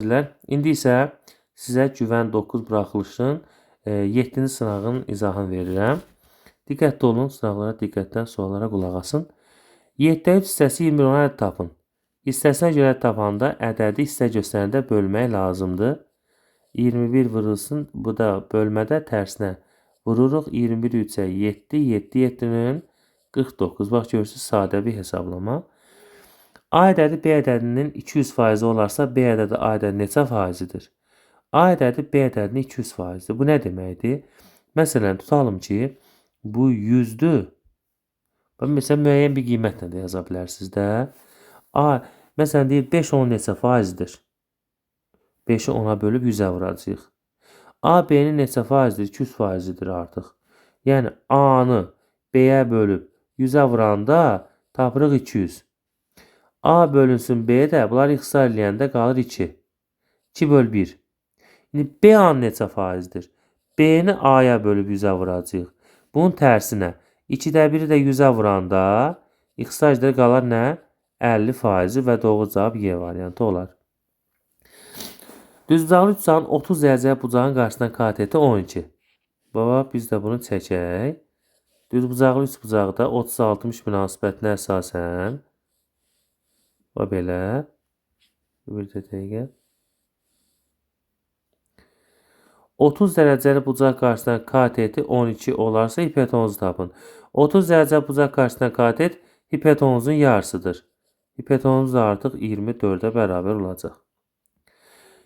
İndi isə sizə güvən 9 buraxılışın 7-ci sınağın izahını verirəm. Diqqətli olun, sınaqlara diqqətlə, suallara qulaq asın. 7-də 3 hissəsi 21 ədəd tapın. Hissəsinə görə tapanda ədədi hissə göstərəndə bölmək lazımdır. 21 vurulsun, bu da bölmədə tərsinə vururuq. 21 3-ə 7, 7 7-nin 49. Bax görürsünüz, sadə bir hesablama. A ədədi B ədədinin 200% olarsa, B ədədi A ədədi neçə faizidir? A ədədi B ədədinin 200%-dir. Bu nə deməkdir? Məsələn, tutalım ki, bu 100-dür. Məsələn, müəyyən bir qiymətlə də yaza bilərsiniz də. A, məsələn, deyir, 5 10 neçə faizdir? 5-i 10-a bölüb 100-ə vuracaq. A, B-nin neçə faizdir? 200%-dir artıq. Yəni, A-nı B-yə bölüb 100-ə vuranda tapırıq 200. A bölünsün B-yə də, bunlar ixtisar eləyəndə qalır 2. 2 böl 1. İndi B A-nın neçə faizdir? B-ni A-ya bölüb 100-ə vuracaq. Bunun tərsinə 2-də 1-i də 100-ə vuranda ixtisar eləyəndə qalar nə? 50% və doğru cavab Y variantı olar. Düzbucaqlı üçbucağın 30 dərəcəyə bucağın qarşısından kateti 12. Baba, biz də bunu çəkək. Düzbucaqlı üçbucaqda 30-60 münasibətinə əsasən və belə bir dəqiqə 30 dərəcəli bucaq qarşısından kateti 12 olarsa hipotenuzu tapın. 30 dərəcəli bucaq qarşısından katet hipotenuzun yarısıdır. Hipotenuz da artıq 24-ə bərabər olacaq.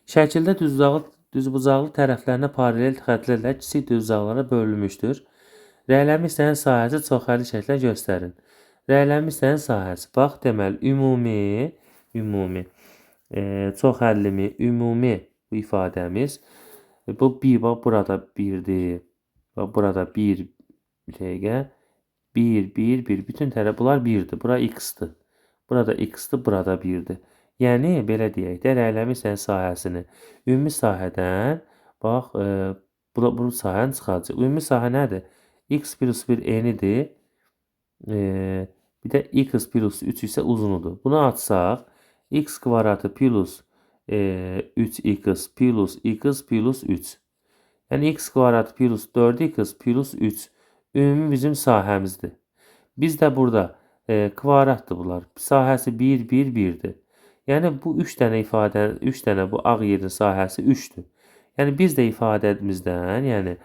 Şəkildə düzbucaqlı tərəflərinə paralel xəttlərlə kiçik düzbucaqlara bölünmüşdür. Rəqəmi hissənin sahəsi çoxhəlli şəkildə göstərin. Rəqəmi hissənin sahəsi. Bax, deməli, ümumi, çoxhəllimi, ümumi bu ifadəmiz. Bu 1, bax, burada 1-dir. Bax, burada 1, bir dəqiqə. 1, 1, 1. Bütün tərəf, bunlar 1-dir. Bura x-dir. Burada x-dir, burada 1-dir. Yəni, belə deyək də, rəqəmi hissənin sahəsini ümumi sahədən, bax, bu sahəni çıxacaq. Ümumi sahə nədir? X plus 1 n-idir. Bir də x plus 3 isə uzunudur. Bunu açsaq, x kvadratı plus 3x plus x plus 3. Yəni, x kvadratı plus 4x plus 3 ümumi bizim sahəmizdir. Biz də burada kvadratdır bunlar. Sahəsi 1, 1, 1-dir. Yəni, bu 3 dənə ifadə, 3 dənə bu ağ yerin sahəsi 3-dür. Yəni, biz də ifadəmizdən, yəni,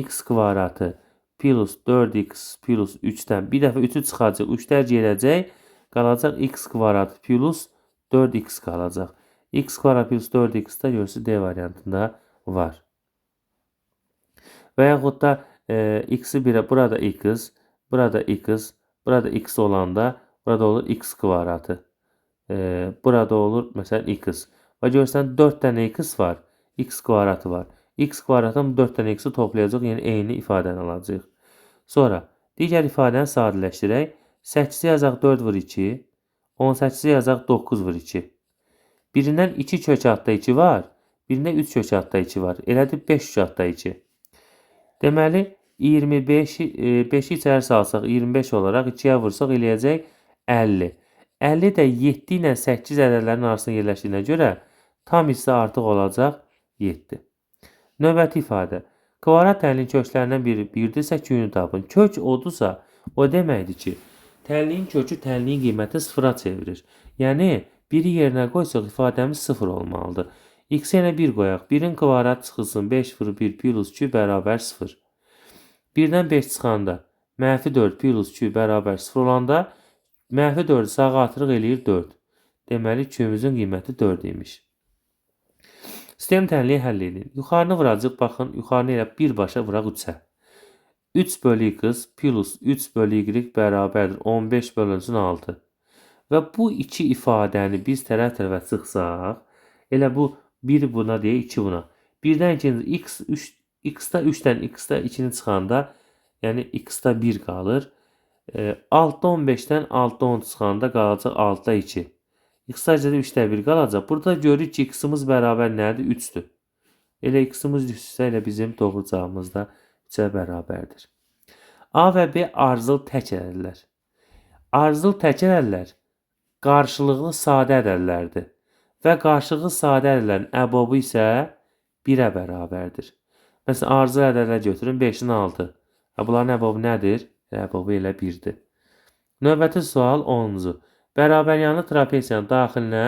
x kvadratı plus 4x plus 3-dən bir dəfə 3-ü çıxacaq, 3-lər gedəcək, qalacaq x kvadrat plus 4x qalacaq. X kvadrat plus 4x da görürsünüz D variantında var. Və yaxud da x-i 1-ə, burada x, burada x, burada x olanda, burada olur x kvadratı. Burada olur, məsələn, x. Və görürsən, 4 dənə x var, x kvadratı var. X kvadratdan 4 dənə x-i toplayacaq, yəni eyni ifadəni alacaq. Sonra, digər ifadəni sadələşdirək. 8-i yazaq 4 vur 2, 18-i yazaq 9 vur 2. Birindən 2 kök altda 2 var, birində 3 kök altda 2 var. Elədir 5 kök altda 2. Deməli, 5-i içəri salsaq 25 olaraq 2-yə vursaq eləyəcək 50. 50 də 7 ilə 8 ədədlərin arasında yerləşdiyinə görə tam hissə artıq olacaq 7. Növbəti ifadə. Kvadrat tənliyin köklərindən biri 1-dirsə kökünü tapın. Kök odursa, o deməkdir ki, tənliyin kökü tənliyin qiyməti 0-a çevirir. Yəni, 1-i yerinə qoysaq ifadəmiz 0 olmalıdır. X-ə yenə 1 qoyaq. 1-in kvadratı çıxılsın 5 vur 1 plus 2 bərabər 0. 1-dən 5 çıxanda mənfi 4 plus 2 bərabər 0 olanda mənfi 4-ü sağa atırıq eləyir 4. Deməli, köyümüzün qiyməti 4 imiş. Sistem tənliyi həll edin. Yuxarını vuracaq, baxın, yuxarını elə birbaşa vuraq 3-ə. 3 bölü x plus 3 bölü y bərabərdir 15 bölünsün 6. Və bu iki ifadəni biz tərəf-tərəfə çıxsaq, elə bu 1 buna deyə 2 buna. 1-dən 2 x-da 3-dən x-da 2-ni çıxanda, yəni x-da 1 qalır. 6-da 15-dən 6-da 10 çıxanda qalacaq 6-da 2. X-da 3-də 1 qalacaq. Burada görürük ki, x-imiz bərabər nədir? 3-dür. Elə x-imiz 3-dürsə, elə bizim doğru cavabımız da 3-ə bərabərdir. A və B ardıcıl tək ədədlər. Ardıcıl tək ədədlər qarşılıqlı sadə ədədlərdir. və qarşılıqlı sadə ədədlərin əbobu isə 1-ə bərabərdir. Məsələn, ardıcıl ədədlər götürün, 5-in 6. Bunların əbobu nədir? Əbobu elə 1-dir. Növbəti sual 10-cu. Bərabəryanlı trapesiyanın daxilinə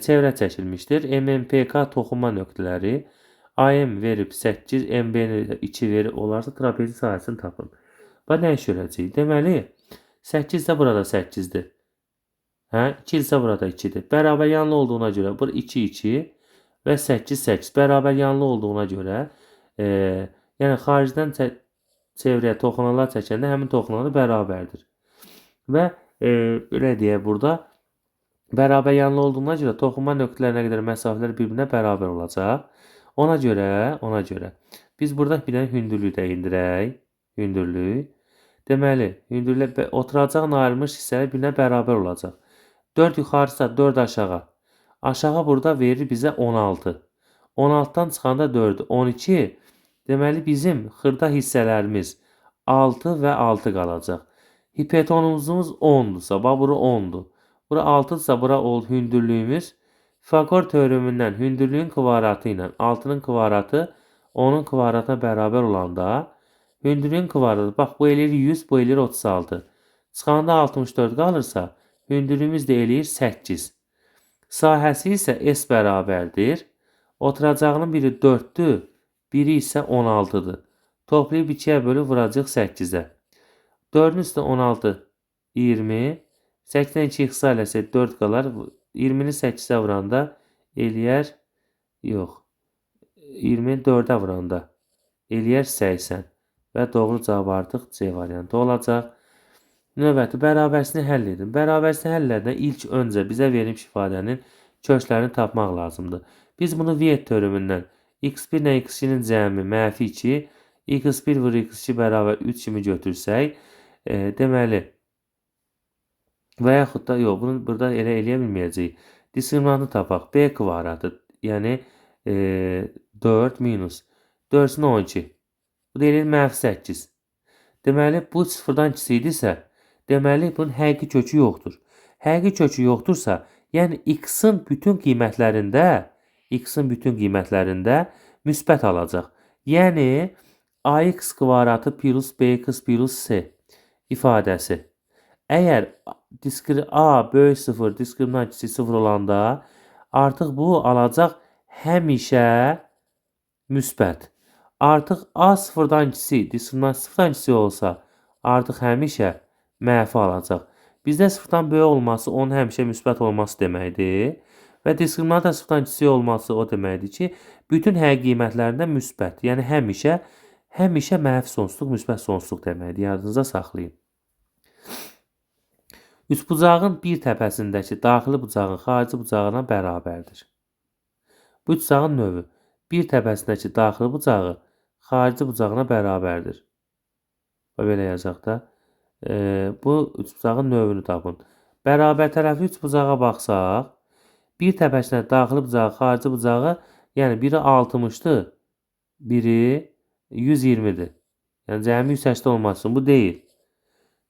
çevrə çəkilmişdir. MMPK toxunma nöqtələri AM verib 8, MB 2 verib olarsa trapezi sahəsini tapın. Bax, nə iş görəcəyik? Deməli, 8 isə burada 8-dir. 2 isə burada 2-dir. Bərabər yanlı olduğuna görə bu 2, 2 və 8, 8. Bərabər yanlı olduğuna görə yəni xaricdən çevrəyə toxunanlar çəkəndə həmin toxunanlar bərabərdir. Və belə deyək, burada bərabər yanlı olduğuna görə toxunma nöqtələrinə qədər məsafələr bir-birinə bərabər olacaq. Ona görə biz burada bir dənə hündürlük də indirək. Hündürlük. Deməli, hündürlük oturacağın ayrılmış hissələr bir-birinə bərabər olacaq. 4 yuxarısa 4 aşağı. Aşağı burada verir bizə 16. 16-dan çıxanda 4, 12. Deməli, bizim xırda hissələrimiz 6 və 6 qalacaq. Hipotenuzumuz 10-dursa, bax, bura 10-dur. Bura 6-dırsa, bura hündürlüyümüz. Pifaqor teoremindən hündürlüyün kvadratı ilə 6-nın kvadratı 10-un kvadratına bərabər olanda hündürlüyün kvadratı, bax, bu eləyir 100, bu eləyir 36. Çıxanda 64 qalırsa, hündürlüyümüz də eləyir 8. Sahəsi isə S bərabərdir. Oturacağının biri 4-dür, biri isə 16-dır. Toplayıb 2-yə bölüb vuracaq 8-ə. 4-ün üstə 16, 20. 8-dən 2 xısa eləsək 4 qalar. 20-ni 8-ə vuranda eləyər, yox, 20-ni 4-ə vuranda eləyər 80. Və doğru cavab artıq C variantı olacaq. Növbəti bərabərsini həll edin. Bərabərsini həll edəndə ilk öncə bizə verilmiş ifadənin köklərini tapmaq lazımdır. Biz bunu Viet teoremindən x1 ilə x2-nin cəmi mənfi 2, x1 vur x2 bərabər 3 kimi götürsək, deməli, və yaxud da, yox, bunu burada elə eləyə bilməyəcəyik. Diskriminantını tapaq. B kvadratı, yəni 4 minus 4-ün 12. Bu da eləyir mənfi 8. Deməli, bu sıfırdan kiçikdirsə, deməli, bunun həqiqi kökü yoxdur. Həqiqi kökü yoxdursa, yəni x-in bütün qiymətlərində müsbət alacaq. Yəni, ax kvadratı plus bx plus c ifadəsi. Əgər A böyük 0, diskriminant kiçik 0 olanda, artıq bu alacaq həmişə müsbət. Artıq A sıfırdan kiçik, diskriminant sıfırdan kiçik olsa, artıq həmişə mənfi alacaq. Bizdə sıfırdan böyük olması onun həmişə müsbət olması deməkdir. Və diskriminant sıfırdan kiçik olması o deməkdir ki, bütün həqiqi qiymətlərində müsbət. Yəni həmişə mənfi sonsuzluq, müsbət sonsuzluq deməkdir. Yadınızda saxlayın. Üçbucağın bir təpəsindəki daxili bucağın xarici bucağına bərabərdir. Bu üçbucağın növü bir təpəsindəki daxili bucağı xarici bucağına bərabərdir. Belə yazacaq da. Bu üçbucağın növünü tapın. Bərabər tərəfli üçbucağa baxsaq, bir təpəsində daxili bucağı, xarici bucağı, yəni biri 60-dır, biri 120-dir. Yəni cəmi 180 olması üçün bu deyil.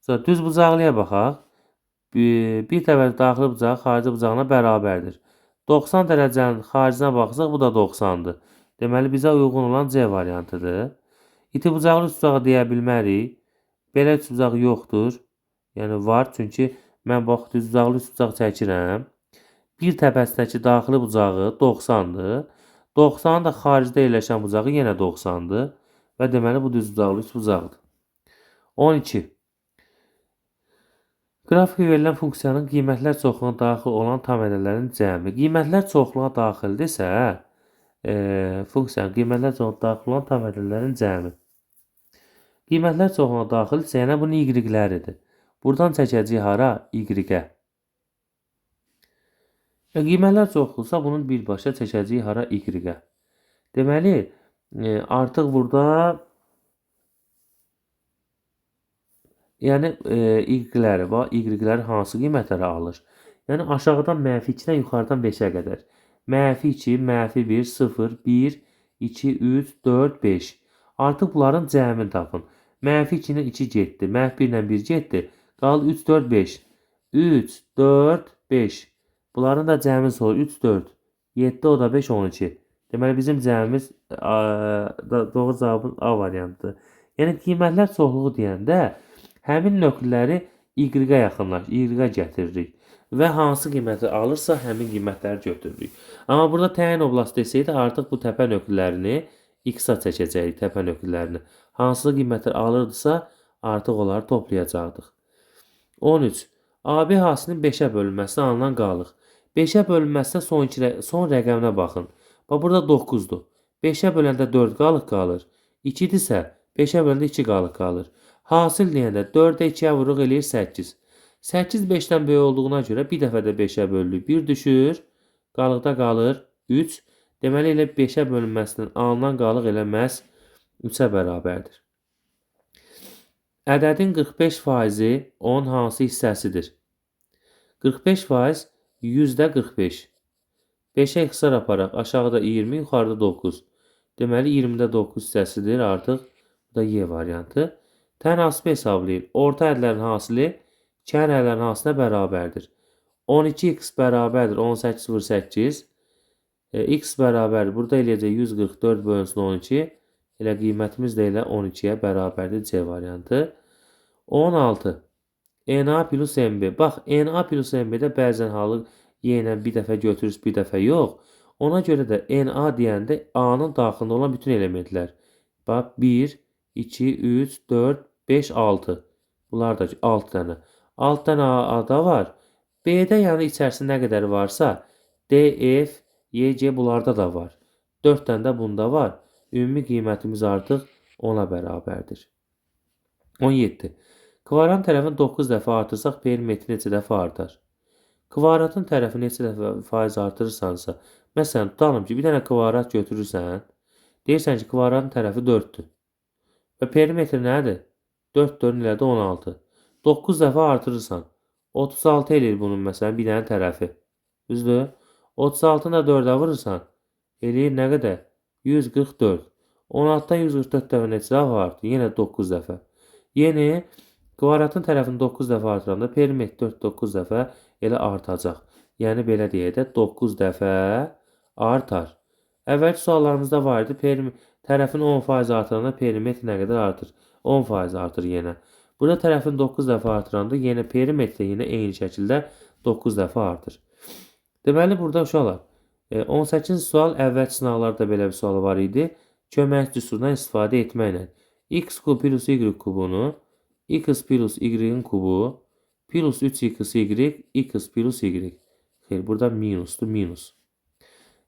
Sonra düz bucaqlıya baxaq. Bir təpəli daxili bucağı xarici bucağına bərabərdir. 90 dərəcənin xaricinə baxsaq, bu da 90-dır. Deməli, bizə uyğun olan C variantıdır. İti bucaqlı üçbucağı deyə bilmərik. Belə üçbucağı yoxdur. Yəni, var, çünki mən bax, düz bucaqlı üçbucaq çəkirəm. Bir təpəsindəki daxili bucağı 90-dır. 90-ın da xaricdə yerləşən bucağı yenə 90-dır. Və deməli, bu düz bucaqlı üçbucaqdır. 12. Qrafika verilən funksiyanın qiymətlər çoxluğuna daxil olan tam ədədlərin cəmi. Qiymətlər çoxluğuna daxildirsə, funksiyanın qiymətlər çoxluğuna daxil olan tam ədədlərin cəmi. Qiymətlər çoxluğuna daxildirsə, yəni bunun y-ləridir. Buradan çəkəcəyik hara? Y-ə. Qiymətlər çoxluqsa, bunun birbaşa çəkəcəyik hara? Y-ə. Deməli, artıq burada yəni y-ləri var, y-ləri hansı qiymətləri alır? Yəni aşağıdan mənfi 2-dən yuxarıdan 5-ə qədər. Mənfi 2, mənfi 1, 0, 1, 2, 3, 4, 5. Artıq bunların cəmini tapın. Mənfi 2 ilə 2 getdi, mənfi 1 ilə 1 getdi. Qaldı 3, 4, 5. 3, 4, 5. Bunların da cəmi soru 3, 4, 7, o da 5, 12. Deməli bizim cəmimiz doğru cavabın A variantıdır. Yəni qiymətlər çoxluğu deyəndə həmin nöqləri y-ə y-ə gətiririk və hansı qiyməti alırsa həmin qiymətləri götürürük. Amma burada təyin oblast desəydi artıq bu təpə nöqlərini x-a çəkəcəyik təpə nöqlərini. Hansı qiymətlər alırdısa artıq onları toplayacaqdıq. 13. AB hasilinin 5-ə bölünməsində alınan qalıq. 5-ə bölünməsində son rəqəminə baxın. Bax burada 9-dur. 5-ə böləndə 4 qalıq qalır. 2-dirsə 5-ə böləndə 2 qalıq qalır. Hasil deyəndə 4-ə 2-yə vuruq eləyir 8. 8 5-dən böyük olduğuna görə bir dəfə də 5-ə bölünür. 1 düşür. Qalıqda qalır 3. Deməli elə 5-ə bölünməsindən alınan qalıq elə məhz 3-ə bərabərdir. Ədədin 45%-i 10 hansı hissəsidir? 45% 100%45. 5-ə ixtisar aparaq. Aşağıda 20, yuxarıda 9. Deməli 20-də 9 hissəsidir artıq. Bu da Y variantı. Tənasib hesablayın. Orta ədədlərin hasili kən ədədlərin hasilinə bərabərdir. 12x bərabərdir 18 vur 8. X bərabərdir. Burada eləyəcək 144 bölünsün 12. Elə qiymətimiz də elə 12-yə bərabərdir C variantı. 16. NA plus MB. Bax, NA plus MB-də bəzən halı Y ilə bir dəfə götürürüz, bir dəfə yox. Ona görə də NA deyəndə A-nın daxilində olan bütün elementlər. Bax, 1, 2, 3, 4, 5, 6. Bunlar da 6 dənə. 6 dənə A-da var. B-də yəni içərisində nə qədər varsa, D, F, Y, C bunlarda da var. 4 dənə də bunda var. Ümumi qiymətimiz artıq 10-a bərabərdir. 17. Kvadratın tərəfini 9 dəfə artırsaq, perimetri neçə dəfə artar? Kvadratın tərəfi neçə dəfə faiz artırırsansa, məsələn, tutalım ki, bir dənə kvadrat götürürsən, deyirsən ki, kvadratın tərəfi 4-dür. Və perimetri nədir? 4 4 ilə də 16. 9 dəfə artırırsan, 36 eləyir bunun məsələn bir dənə tərəfi. Düzdür? 36-nı da 4-ə vurursan, eləyir nə qədər? 144. 16-dan 144 dəfə neçə dəfə artır? Yenə 9 dəfə. Yeni kvadratın tərəfini 9 dəfə artıranda perimetr 9 dəfə elə artacaq. Yəni belə deyək də 9 dəfə artar. Əvvəlki suallarımızda var idi. Tərəfin 10% artıranda perimetr nə qədər artır? 10% artır yenə. Burada tərəfin 9 dəfə artıranda yenə perimetr yenə eyni şəkildə 9 dəfə artır. Deməli burada uşaqlar 18-ci sual əvvəlki sınaqlarda belə bir sual var idi. Köməkçi üsulundan istifadə etməklə x kub plus y kubunu x plus y-in kubu plus 3xy x plus y. Xeyr, burada minusdur, minus.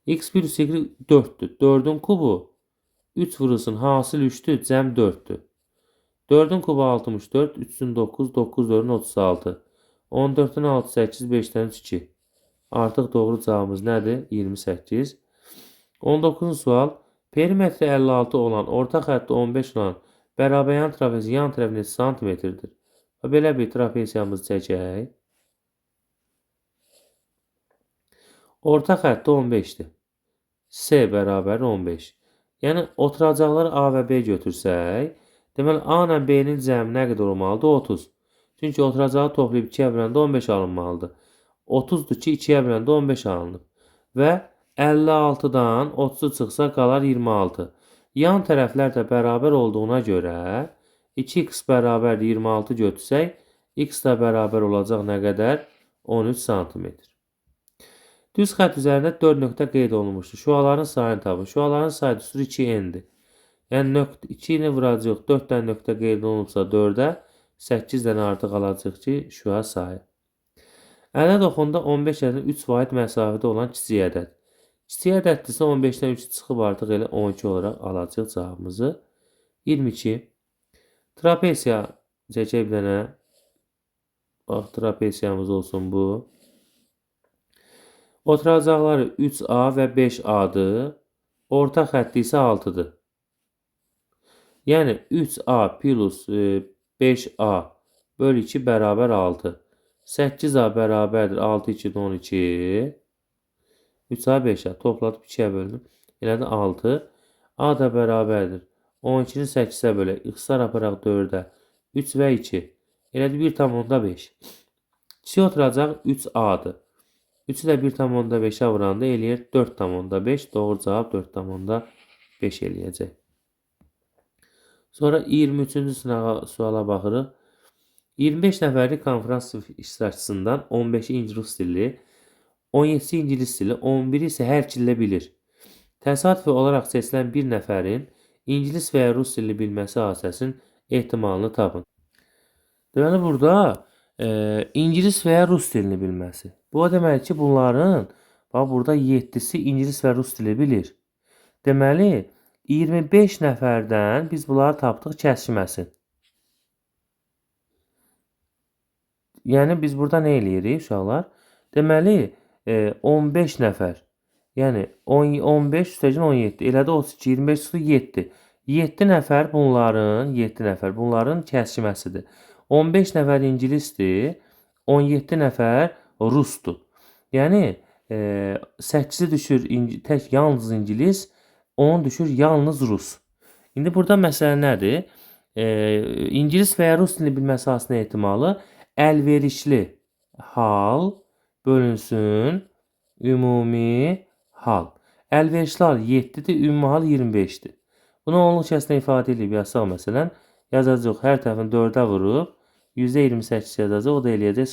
X plus y 4'dür. 4'ün kubu 3 vurulsun hasil 3'dür, cəm 4'dür. 4'ün kubu 64, 3'ün 9, 9 4'ün 36. 14'ün 6, 8, 5'dən 3, 2. Artıq doğru cavabımız nədir? 28. 19-cu sual. Perimetri 56 olan, orta xətti 15 olan bərabəryan trapezi yan tərəfi neçə santimetrdir? Belə bir trapeziyamızı çəkək. Orta xətti 15-dir. C bərabər 15. Yəni oturacaqları A və B götürsək, deməli A ilə B-nin cəmi nə qədər olmalıdır? 30. Çünki oturacağı toplayıb 2-yə böləndə 15 alınmalıdır. 30-dur ki, 2-yə böləndə 15 alınıb. Və 56-dan 30 çıxsa qalar 26. Yan tərəflər də bərabər olduğuna görə 2x bərabər 26 götürsək, x də bərabər olacaq nə qədər? 13 cm. Düz xətt üzərində 4 nöqtə qeyd olunmuşdur. Şüaların sayını tapın. Şüaların sayı düstur 2n-dir. Yəni 2 ilə vuracaq 4 dənə nöqtə qeyd olunubsa 4-ə 8 dənə artıq alacaq ki, şüa sayı. Ədəd oxunda 15 ədədin 3 vahid məsafədə olan kiçik ədəd. Kiçik ədəddirsə 15-dən 3 çıxıb artıq elə 12 olaraq alacaq cavabımızı. 22. Trapeziya çəkək bir dənə. Bax, trapeziyamız olsun bu. Oturacaqları 3A və 5A'dır. Orta xətti isə 6-dır. Yəni 3A plus 5A bölü 2 bərabər 6. 8A bərabərdir 6, 2, 12. 3A, 5A topladıb 2-yə bölünür. Elədi 6. A da bərabərdir. 12-ni 8-ə bölək. İxtisar aparaq 4-ə. 3 və 2. Elədi 1,5. Kiçik oturacaq 3A'dır. 3'ü də 1,5'ə vuranda eləyir 4,5. Doğru cavab 4,5 eləyəcək. Sonra 23-cü suala baxırıq. 25 nəfərlik konferans iştirakçısından 15-i ingilis dili, 17-si ingilis dili, 11-i isə hər iki dildə bilir. Təsadüfi olaraq seçilən bir nəfərin ingilis və ya rus dilini bilməsi hadisəsinin ehtimalını tapın. Deməli, burada ingilis və ya rus dilini bilməsi. Bu demək ki, bunların, bax, burada 7'si ingilis və rus dili bilir. Deməli, 25 nəfərdən biz bunları tapdıq kəsməsin. Yəni, biz burada nə eləyirik, uşaqlar? Deməli, 15 nəfər. Yəni, 15 üstəgin 17. Elədi 32, 25 üstü 7. 7 nəfər bunların kəsməsidir. 15 nəfər ingilisdir, 17 nəfər rusdur. Yəni, 8'i düşür tək yalnız ingilis, 10 düşür yalnız rus. İndi burada məsələ nədir? İngilis və ya rus dilini bilməsi aslında ehtimalı əlverişli hal bölünsün ümumi hal. Əlverişli hal 7'dir, ümumi hal 25'dir. Bunu onluq şəklində ifadə edib yazsaq məsələn, yazacaq hər tərəfini 4'ə vurub %28 yazacaq, o da eləyəcək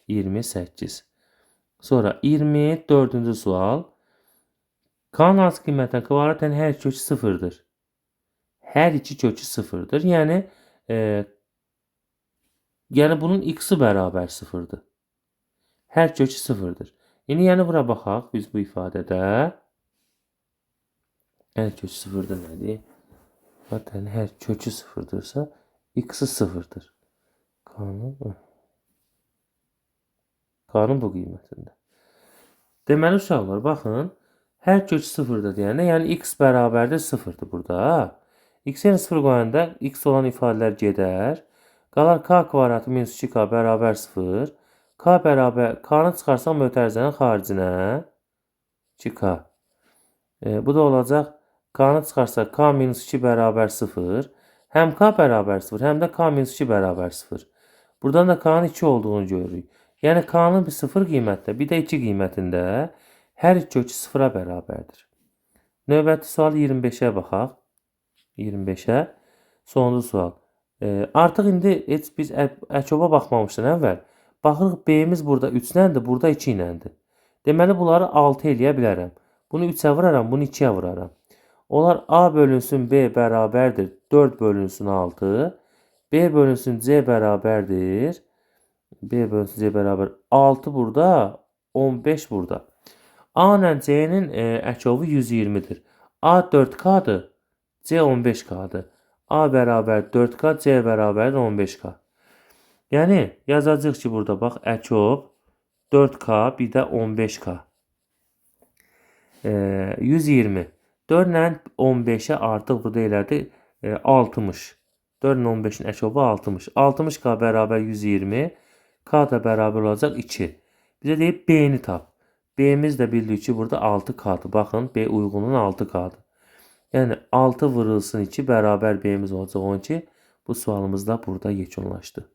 0,28. Sonra 24-cü sual. K-nın hansı qiymətdən kvadratın hər iki kökü 0'dır. Hər iki kökü 0'dır. Yəni bunun x-i bərabər 0'dır. Hər kökü 0'dır. Yəni bura baxaq biz bu ifadədə. Hər kökü 0'dır nədir? Zaten hər kökü 0'dırsa x-i 0'dır. K-nın bu qiymətində. Deməli uşaqlar, baxın, hər kök 0'dır deyəndə, yəni x bərabərdir 0'dır burada. X-ə 0 qoyanda x olan ifadələr gedər. Qalar k kvadratı minus 2k bərabər 0. K-nı çıxarsaq mötərizənin xaricinə 2k. Bu da olacaq k-nı çıxarsaq k minus 2 bərabər 0. Həm k bərabər 0, həm də k minus 2 bərabər 0. Buradan da k-nın 2 olduğunu görürük. Yəni k-nın bir 0 qiymətdə, bir də 2 qiymətində hər iki kökü 0'a bərabərdir. Növbəti sual 25'ə baxaq. 25'ə. Sonuncu sual. Artıq indi heç biz əkova baxmamışdan əvvəl. Baxırıq b-miz burada 3 ləndir, burada 2 ləndir. Deməli bunları 6 eləyə bilərəm. Bunu 3'ə vuraram, bunu 2'yə vuraram. Onlar a bölünsün b bərabərdir 4 bölünsün 6. B bölünsün c bərabərdir. B bölünsün c bərabər 6 burada, 15 burada. A ilə C-nin əkovu 120'dir. A 4K'dır, C 15K'dır. A bərabər 4K, C bərabər 15K. Yəni yazacağıq ki, burada bax, əkov 4K, bir də 15K. 120. 4 ilə 15'ə artıq burada elədi 60. 4 ilə 15'in əkovu 60. 60K bərabər 120. K da bərabər olacaq 2. Bizə deyib B-ni tap. B-miz də bildik ki, burada 6K'dır. Baxın, B uyğunun 6K'dır. Yəni 6 vurulsun 2 bərabər B-miz olacaq 12. Bu sualımız da burada yekunlaşdı.